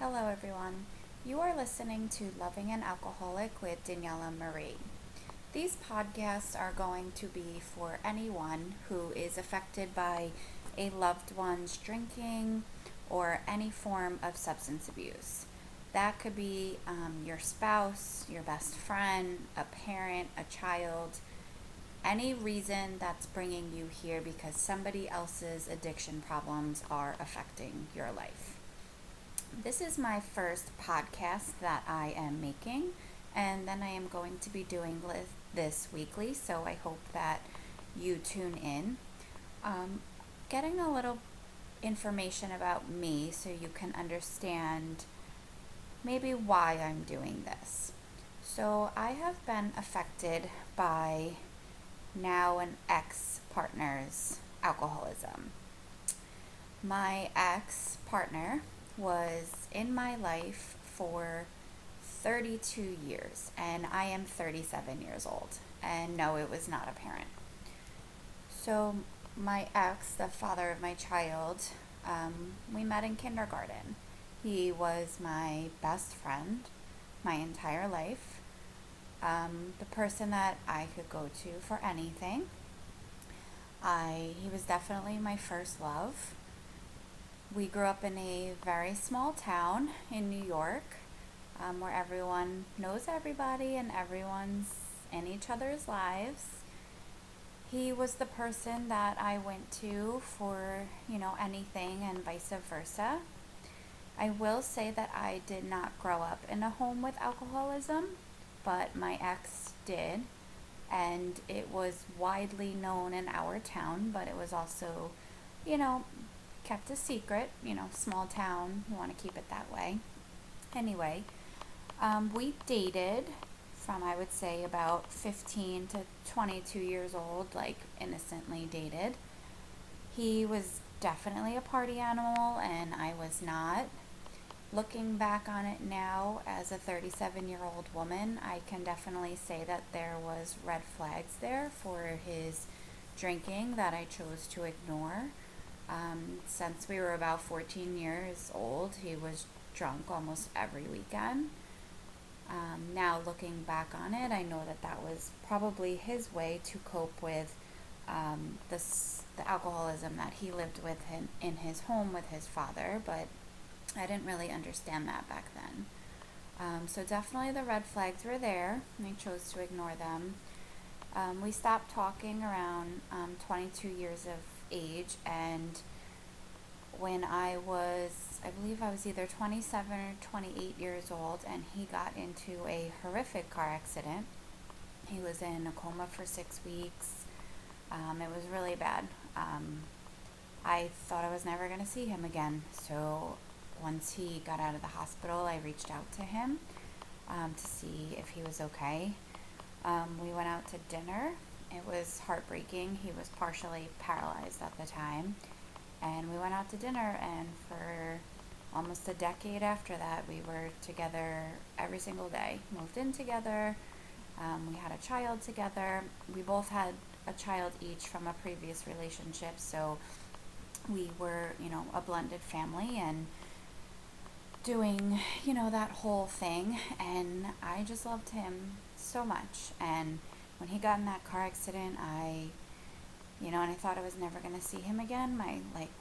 Hello, everyone. You are listening to Loving an Alcoholic with Daniela Marie. These podcasts are going to be for anyone who is affected by a loved one's drinking or any form of substance abuse. That could be your spouse, your best friend, a parent, a child, any reason that's bringing you here because somebody else's addiction problems are affecting your life. This is my first podcast that I am making, and then I am going to be doing this weekly, so I hope that you tune in. Um, Getting a little information about me so you can understand maybe why I'm doing this. So, I have been affected by now an ex partner's alcoholism. My ex partner was in my life for 32 years, and I am 37 years old. And no, it was not apparent. So, my ex, the father of my child, we met in kindergarten. He was my best friend my entire life, the person that I could go to for anything. He was definitely my first love. We grew up in a very small town in New York, where everyone knows everybody and everyone's in each other's lives. He was the person that I went to for, anything and vice versa. I will say that I did not grow up in a home with alcoholism, but my ex did, and it was widely known in our town, but it was also, you know, kept a secret, small town, you want to keep it that way. Anyway, we dated from, I would say, about 15 to 22 years old, like innocently dated. He was definitely a party animal, and I was not. Looking back on it now as a 37-year-old woman, I can definitely say that there was red flags there for his drinking that I chose to ignore. Since we were about 14 years old, he was drunk almost every weekend. Now looking back on it, I know that was probably his way to cope with the alcoholism that he lived with in his home with his father, but I didn't really understand that back then. So definitely the red flags were there, and I chose to ignore them. We stopped talking around 22 years of age, and when I believe I was either 27 or 28 years old, and he got into a horrific car accident. He was in a coma for 6 weeks. It was really bad. I thought I was never going to see him again, so once he got out of the hospital, I reached out to him to see if he was okay. We went out to dinner. It was heartbreaking. He was partially paralyzed at the time. And we went out to dinner, and for almost a decade after that, we were together every single day. Moved in together. We had a child together. We both had a child each from a previous relationship, so we were, a blended family and doing, that whole thing. And I just loved him so much. And when he got in that car accident, and I thought I was never going to see him again. My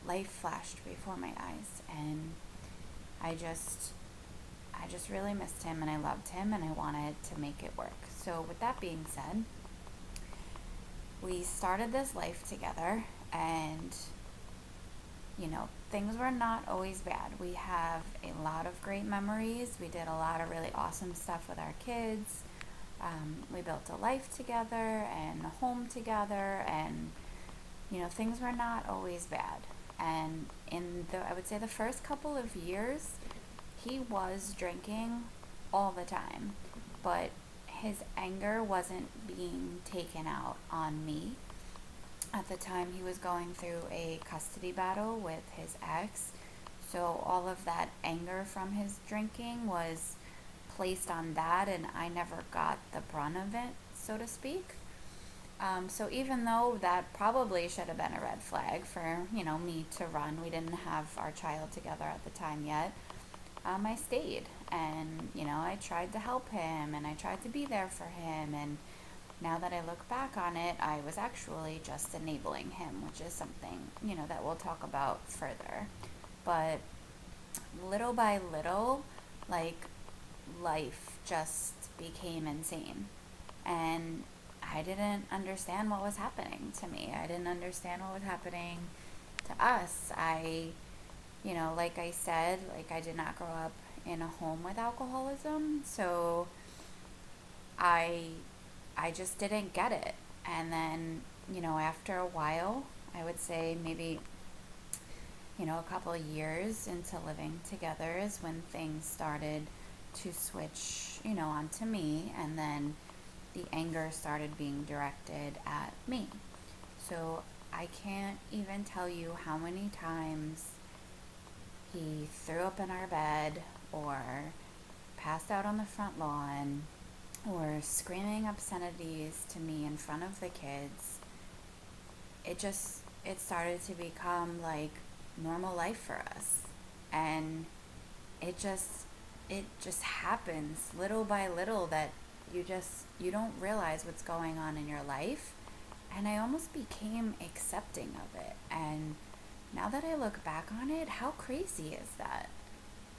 life flashed before my eyes, and I just really missed him, and I loved him, and I wanted to make it work. So with that being said, we started this life together, and things were not always bad. We have a lot of great memories. We did a lot of really awesome stuff with our kids. We built a life together and a home together, and things were not always bad. And I would say the first couple of years, he was drinking all the time, but his anger wasn't being taken out on me. At the time, he was going through a custody battle with his ex, so all of that anger from his drinking was placed on that, and I never got the brunt of it, so to speak. So even though that probably should have been a red flag for, me to run, we didn't have our child together at the time yet. I stayed, and I tried to help him, and I tried to be there for him. And now that I look back on it, I was actually just enabling him, which is something that we'll talk about further. But little by little, like, life just became insane, and I didn't understand what was happening to me. I didn't understand what was happening to us. Like I said, like, I did not grow up in a home with alcoholism, so I I just didn't get it. And then, after a while, I would say maybe, a couple of years into living together is when things started to switch, onto me, and then the anger started being directed at me. So I can't even tell you how many times he threw up in our bed, or passed out on the front lawn, or screaming obscenities to me in front of the kids. It started to become like normal life for us. And it just happens little by little, that you don't realize what's going on in your life. And I almost became accepting of it. And now that I look back on it, how crazy is that?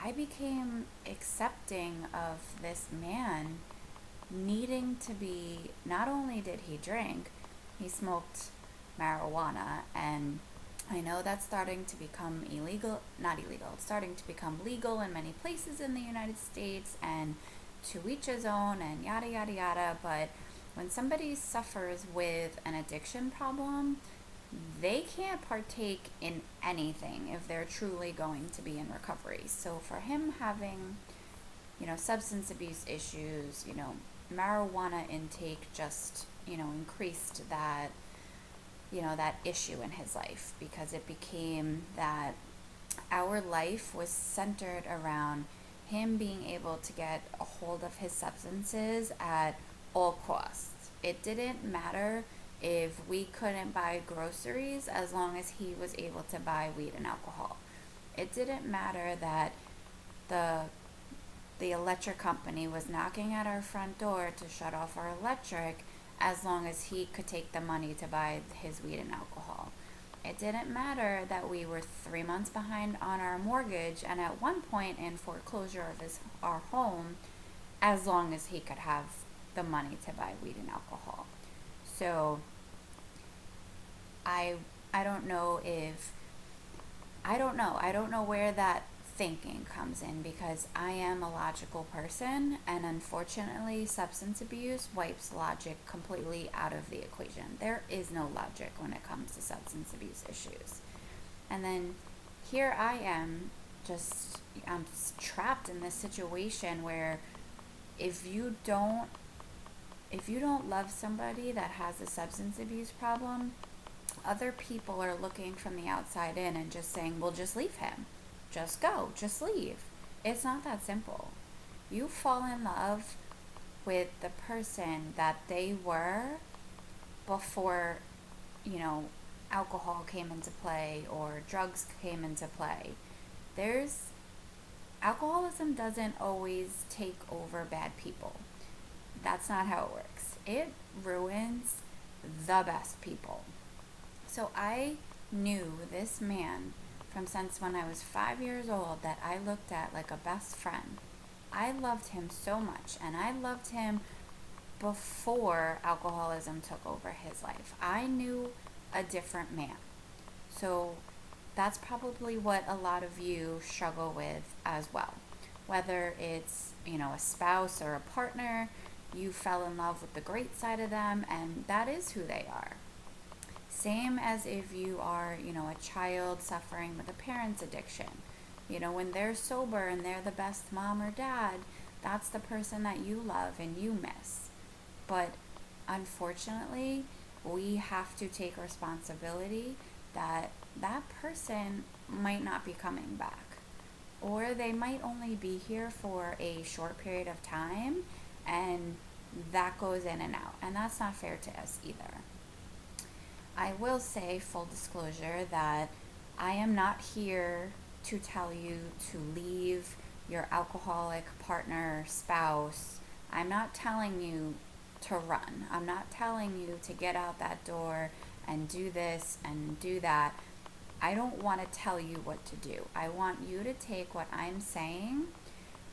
I became accepting of this man needing to be, not only did he drink, he smoked marijuana. And I know that's starting to become not illegal, it's starting to become legal in many places in the United States, and to each his own, and yada, yada, yada. But when somebody suffers with an addiction problem, they can't partake in anything if they're truly going to be in recovery. So for him having, substance abuse issues, marijuana intake just, increased that issue in his life, because it became that our life was centered around him being able to get a hold of his substances at all costs. It didn't matter if we couldn't buy groceries, as long as he was able to buy weed and alcohol. It didn't matter that the electric company was knocking at our front door to shut off our electric, as long as he could take the money to buy his weed and alcohol. It didn't matter that we were 3 months behind on our mortgage, and at one point in foreclosure of our home, as long as he could have the money to buy weed and alcohol. So I don't know if I don't know where that thinking comes in, because I am a logical person, and unfortunately substance abuse wipes logic completely out of the equation. There is no logic when it comes to substance abuse issues. And then here I am, I'm trapped in this situation where if you don't love somebody that has a substance abuse problem, other people are looking from the outside in and just saying, well, just leave him. Just go. Just leave. It's not that simple. You fall in love with the person that they were before, alcohol came into play or drugs came into play. Alcoholism doesn't always take over bad people. That's not how it works. It ruins the best people. So I knew this man from since when I was 5 years old, that I looked at like a best friend. I loved him so much, and I loved him before alcoholism took over his life. I knew a different man. So that's probably what a lot of you struggle with as well. Whether it's, a spouse or a partner, you fell in love with the great side of them, and that is who they are. Same as if you are, a child suffering with a parent's addiction. When they're sober and they're the best mom or dad, that's the person that you love and you miss. But unfortunately, we have to take responsibility that that person might not be coming back. Or they might only be here for a short period of time, and that goes in and out. And that's not fair to us either. I will say, full disclosure, that I am not here to tell you to leave your alcoholic partner, spouse, I'm not telling you to run. I'm not telling you to get out that door and do this and do that. I don't want to tell you what to do. I want you to take what I'm saying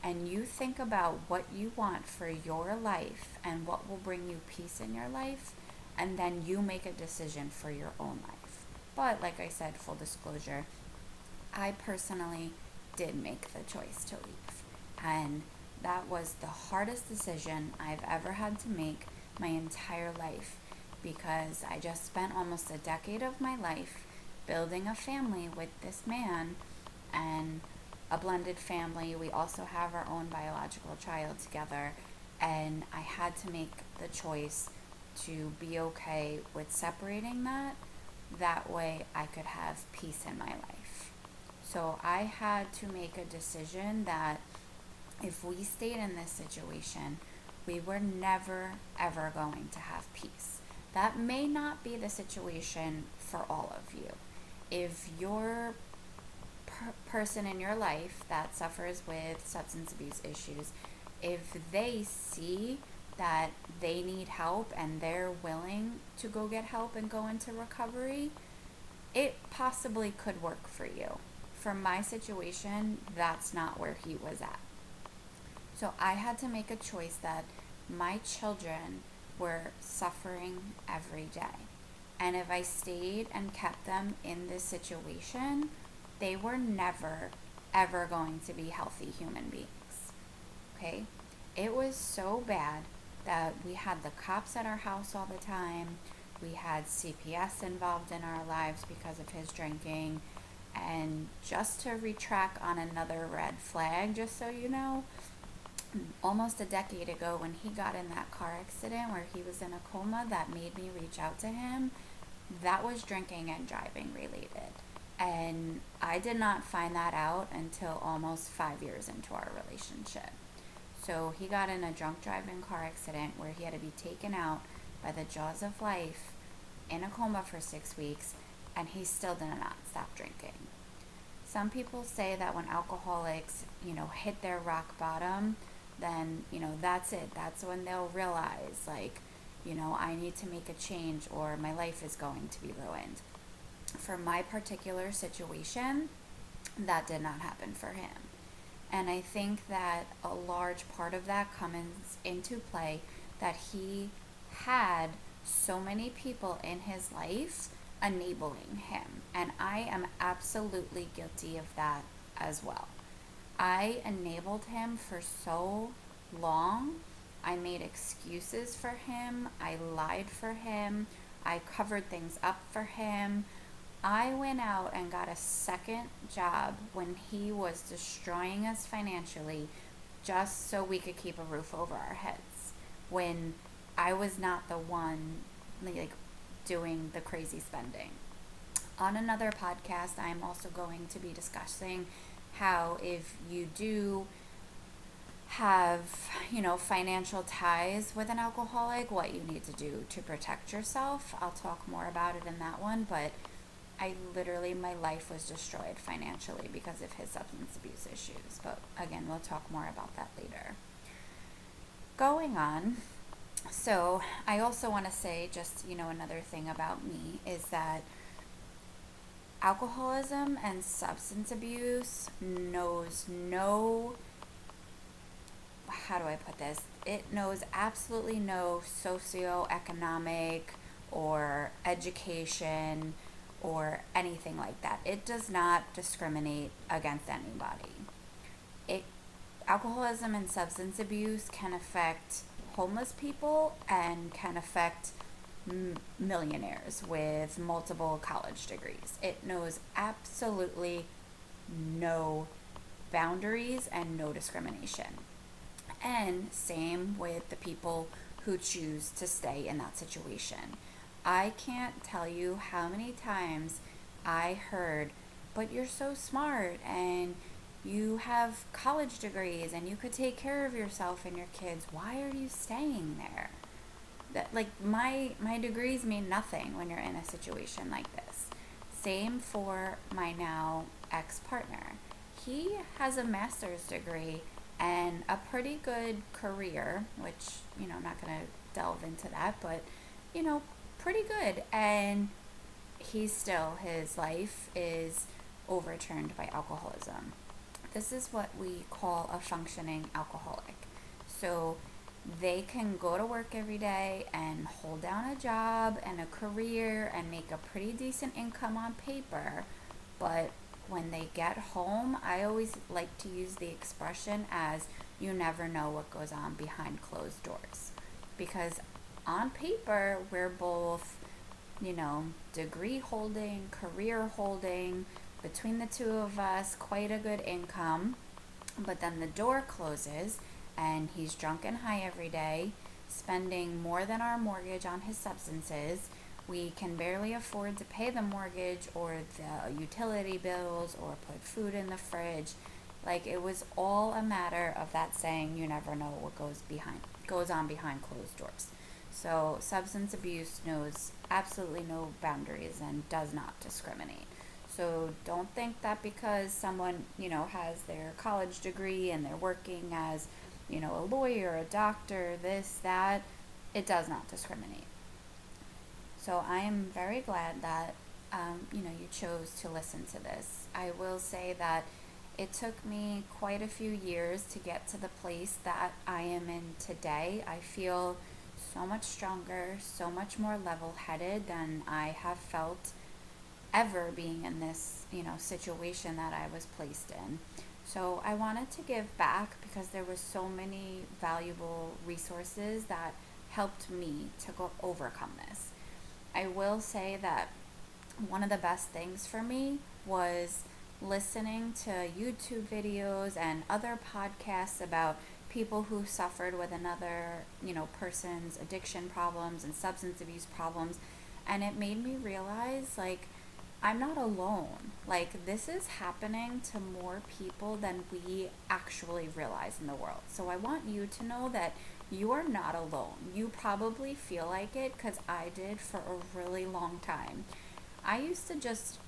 and you think about what you want for your life and what will bring you peace in your life, and then you make a decision for your own life. But like I said, full disclosure, I personally did make the choice to leave. And that was the hardest decision I've ever had to make my entire life, because I just spent almost a decade of my life building a family with this man, and a blended family. We also have our own biological child together, and I had to make the choice to be okay with separating that. That way I could have peace in my life. So I had to make a decision that if we stayed in this situation, we were never ever going to have peace. That may not be the situation for all of you. If you're person in your life that suffers with substance abuse issues, if they see that they need help and they're willing to go get help and go into recovery, it possibly could work for you. For my situation, that's not where he was at. So I had to make a choice that my children were suffering every day. And if I stayed and kept them in this situation, they were never, ever going to be healthy human beings. Okay? It was so bad that we had the cops at our house all the time. We had CPS involved in our lives because of his drinking. And just to retract on another red flag, just so you know, almost a decade ago when he got in that car accident where he was in a coma that made me reach out to him, that was drinking and driving related. And I did not find that out until almost 5 years into our relationship. So he got in a drunk driving car accident where he had to be taken out by the jaws of life in a coma for 6 weeks, and he still did not stop drinking. Some people say that when alcoholics, hit their rock bottom, then, that's it. That's when they'll realize, I need to make a change or my life is going to be ruined. For my particular situation, that did not happen for him. And I think that a large part of that comes into play that he had so many people in his life enabling him. And I am absolutely guilty of that as well. I enabled him for so long. I made excuses for him. I lied for him. I covered things up for him. I went out and got a second job when he was destroying us financially just so we could keep a roof over our heads, when I was not the one doing the crazy spending. On another podcast, I'm also going to be discussing how if you do have, financial ties with an alcoholic, what you need to do to protect yourself. I'll talk more about it in that one, but my life was destroyed financially because of his substance abuse issues. But again, we'll talk more about that later. Going on, so I also want to say just, another thing about me is that alcoholism and substance abuse knows it knows absolutely no socioeconomic or education or anything like that. It does not discriminate against anybody. Alcoholism and substance abuse can affect homeless people and can affect millionaires with multiple college degrees. It knows absolutely no boundaries and no discrimination. And same with the people who choose to stay in that situation. I can't tell you how many times I heard, but you're so smart and you have college degrees and you could take care of yourself and your kids. Why are you staying there? That my degrees mean nothing when you're in a situation like this. Same for my now ex-partner. he has a master's degree and a pretty good career, which, I'm not going to delve into that, but, you know, pretty good. And his life is overturned by alcoholism. This is what we call a functioning alcoholic. So they can go to work every day and hold down a job and a career and make a pretty decent income on paper, but when they get home, I always like to use the expression as you never know what goes on behind closed doors. Because on paper, we're both, degree holding, career holding, between the two of us, quite a good income. But then the door closes and he's drunk and high every day, spending more than our mortgage on his substances. We can barely afford to pay the mortgage or the utility bills or put food in the fridge. Like, it was all a matter of that saying, you never know what goes on behind closed doors. So substance abuse knows absolutely no boundaries and does not discriminate. So don't think that because someone, has their college degree and they're working as, a lawyer, a doctor, this, that, it does not discriminate. So I am very glad that, you chose to listen to this. I will say that it took me quite a few years to get to the place that I am in today. I feel so much stronger, so much more level-headed than I have felt ever being in this, situation that I was placed in. So I wanted to give back because there were so many valuable resources that helped me to overcome this. I will say that one of the best things for me was listening to YouTube videos and other podcasts about people who suffered with another, person's addiction problems and substance abuse problems. And it made me realize, like, I'm not alone. Like, this is happening to more people than we actually realize in the world. So I want you to know that you are not alone. You probably feel like it, because I did for a really long time. I used to just,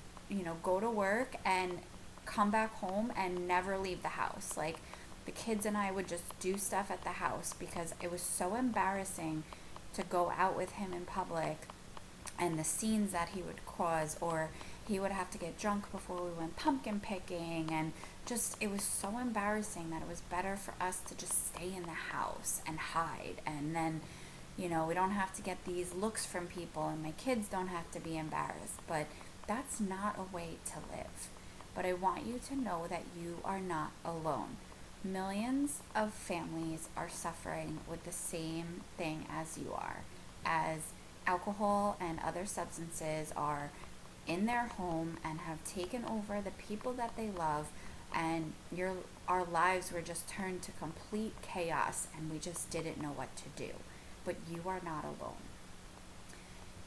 go to work and come back home and never leave the house. Like, the kids and I would just do stuff at the house because it was so embarrassing to go out with him in public and the scenes that he would cause, or he would have to get drunk before we went pumpkin picking, and just, it was so embarrassing that it was better for us to just stay in the house and hide, and then, we don't have to get these looks from people, and my kids don't have to be embarrassed. But that's not a way to live. But I want you to know that you are not alone. Millions of families are suffering with the same thing as you are, as alcohol and other substances are in their home and have taken over the people that they love, and our lives were just turned to complete chaos, and we just didn't know what to do. But you are not alone.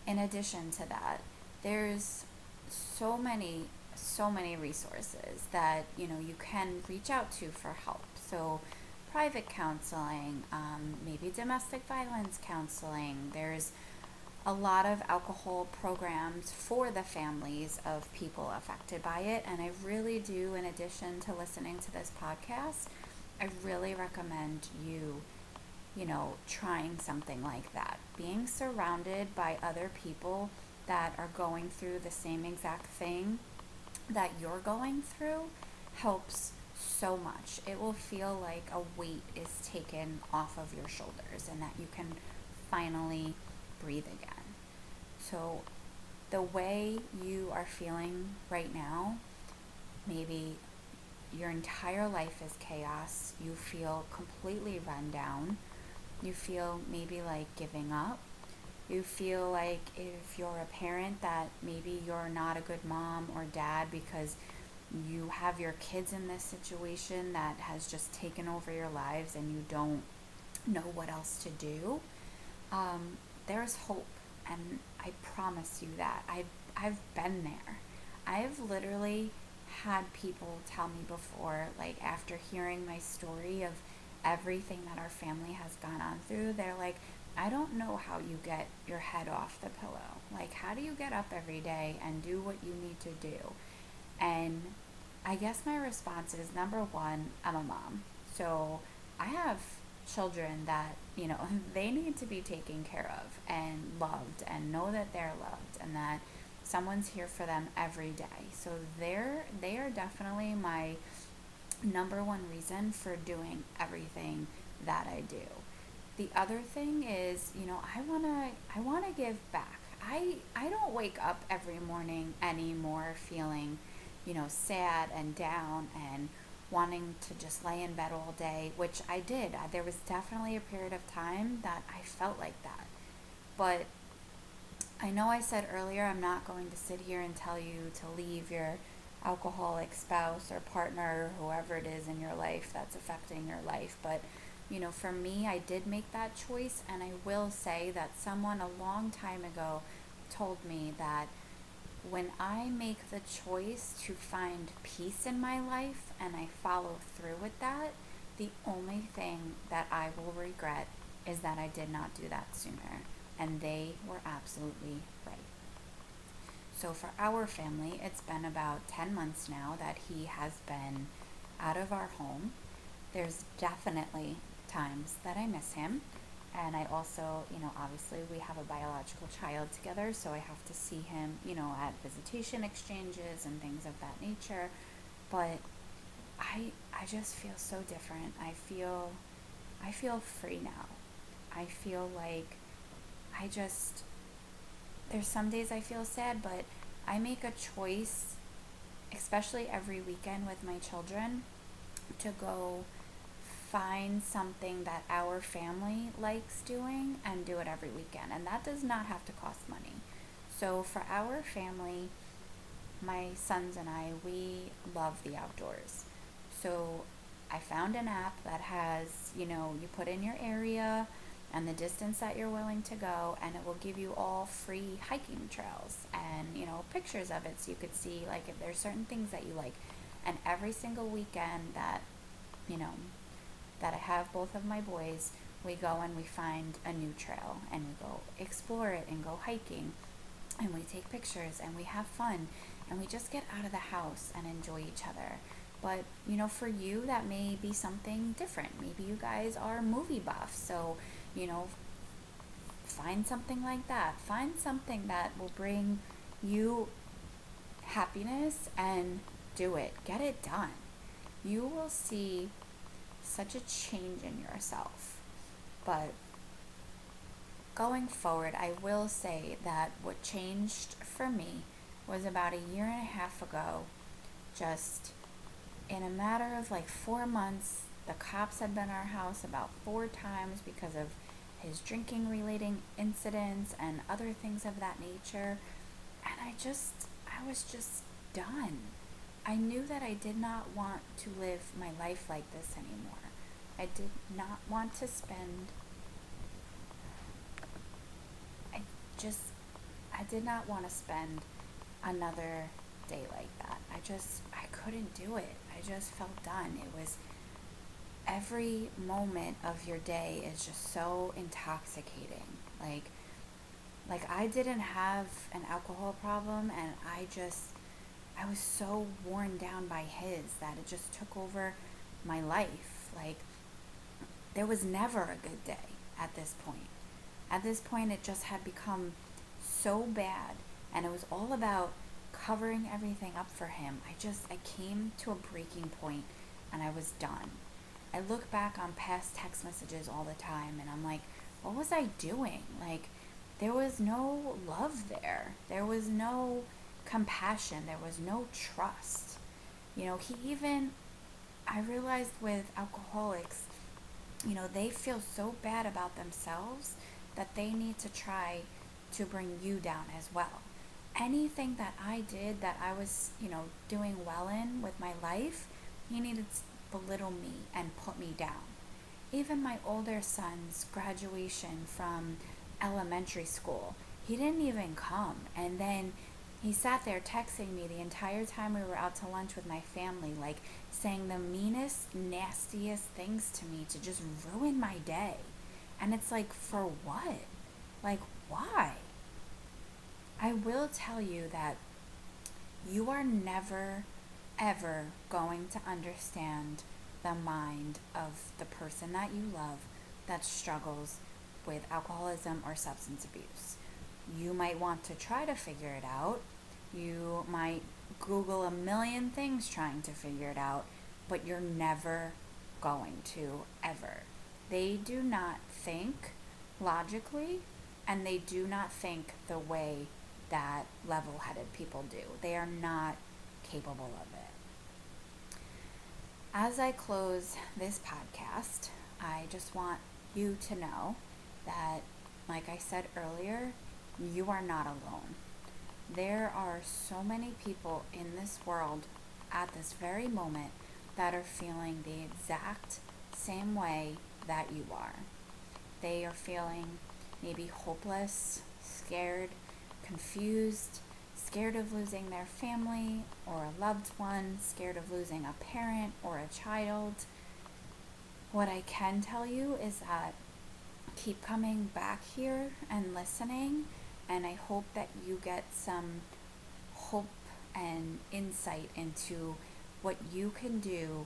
In addition to that, there's so many resources that you can reach out to for help. So private counseling, maybe domestic violence counseling. There's a lot of alcohol programs for the families of people affected by it. And I really do, in addition to listening to this podcast, I really recommend you, trying something like that. Being surrounded by other people that are going through the same exact thing that you're going through helps so much. It will feel like a weight is taken off of your shoulders and that you can finally breathe again. So the way you are feeling right now, maybe your entire life is chaos, you feel completely run down, you feel maybe like giving up, you feel like if you're a parent that maybe you're not a good mom or dad because you have your kids in this situation that has just taken over your lives and you don't know what else to do. There's hope, and I promise you that. I've been there. I've literally had people tell me before, like, after hearing my story of everything that our family has gone on through, they're like, I don't know how you get your head off the pillow. Like, how do you get up every day and do what you need to do? And I guess my response is, number one, I'm a mom. So I have children that, they need to be taken care of and loved and know that they're loved and that someone's here for them every day. So they are definitely my number one reason for doing everything that I do. The other thing is, I want to give back. I don't wake up every morning anymore feeling, sad and down and wanting to just lay in bed all day, which I did. There was definitely a period of time that I felt like that. But I know I said earlier I'm not going to sit here and tell you to leave your alcoholic spouse or partner or whoever it is in your life that's affecting your life. But, for me, I did make that choice. And I will say that someone a long time ago told me that when I make the choice to find peace in my life and I follow through with that, the only thing that I will regret is that I did not do that sooner. And they were absolutely right. So for our family, it's been about 10 months now that he has been out of our home. There's definitely times that I miss him. And I also, obviously we have a biological child together, so I have to see him, at visitation exchanges and things of that nature. But I just feel so different. I feel free now. I feel like I just there's some days I feel sad, but I make a choice, especially every weekend with my children, to go find something that our family likes doing and do it every weekend. And that does not have to cost money. So for our family, my sons and I, we love the outdoors. So I found an app that has, you put in your area and the distance that you're willing to go, and it will give you all free hiking trails and, pictures of it so you could see, like, if there's certain things that you like. And every single weekend you know, that I have both of my boys, we go and we find a new trail and we go explore it and go hiking and we take pictures and we have fun and we just get out of the house and enjoy each other. But, for you, that may be something different. Maybe you guys are movie buffs, so, find something like that. Find something that will bring you happiness and do it. Get it done. You will see such a change in yourself. But going forward, I will say that what changed for me was about a year and a half ago. Just in a matter of like 4 months, the cops had been at our house about 4 times because of his drinking relating incidents and other things of that nature. And I was just done. I knew that I did not want to live my life like this anymore. I did not want to spend, I just, I did not want to spend another day like that. I couldn't do it. I just felt done. It was, every moment of your day is just so intoxicating. Like I didn't have an alcohol problem, and I was so worn down by his that it just took over my life. Like, there was never a good day at this point. At this point, it just had become so bad, and it was all about covering everything up for him. I came to a breaking point, and I was done. I look back on past text messages all the time, and I'm like, what was I doing? Like, there was no love there. There was no compassion. There was no trust. I realized with alcoholics, they feel so bad about themselves that they need to try to bring you down as well. Anything that I did that I was, doing well in with my life, he needed to belittle me and put me down. Even my older son's graduation from elementary school, he didn't even come. And then he sat there texting me the entire time we were out to lunch with my family, like saying the meanest, nastiest things to me to just ruin my day. And it's like, for what? Like, why? I will tell you that you are never ever going to understand the mind of the person that you love that struggles with alcoholism or substance abuse. You might want to try to figure it out. You might Google a million things trying to figure it out, but you're never going to, ever. They do not think logically, and they do not think the way that level headed people do. They are not capable of it. As I close this podcast, I just want you to know that, like I said earlier, you are not alone. There are so many people in this world at this very moment that are feeling the exact same way that you are. They are feeling maybe hopeless, scared, confused, scared of losing their family or a loved one, scared of losing a parent or a child. What I can tell you is that keep coming back here and listening, and I hope that you get some hope and insight into what you can do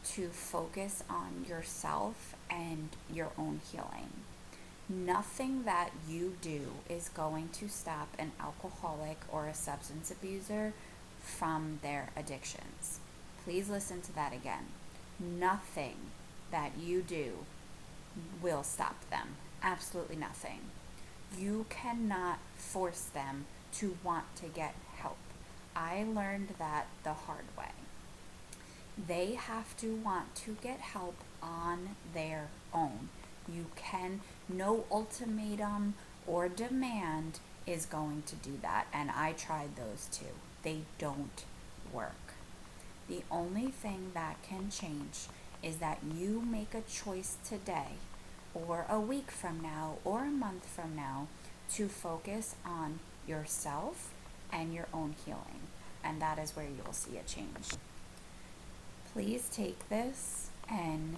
to focus on yourself and your own healing. Nothing that you do is going to stop an alcoholic or a substance abuser from their addictions. Please listen to that again. Nothing that you do will stop them. Absolutely nothing. You cannot force them to want to get help. I learned that the hard way. They have to want to get help on their own. No ultimatum or demand is going to do that, and I tried those too. They don't work. The only thing that can change is that you make a choice today, or a week from now, or a month from now, to focus on yourself and your own healing, and that is where you will see a change. Please take this and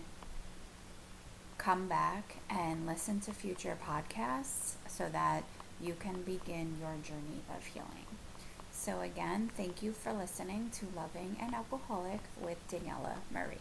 come back and listen to future podcasts so that you can begin your journey of healing. So again, thank you for listening to Loving an Alcoholic with Daniela Marie.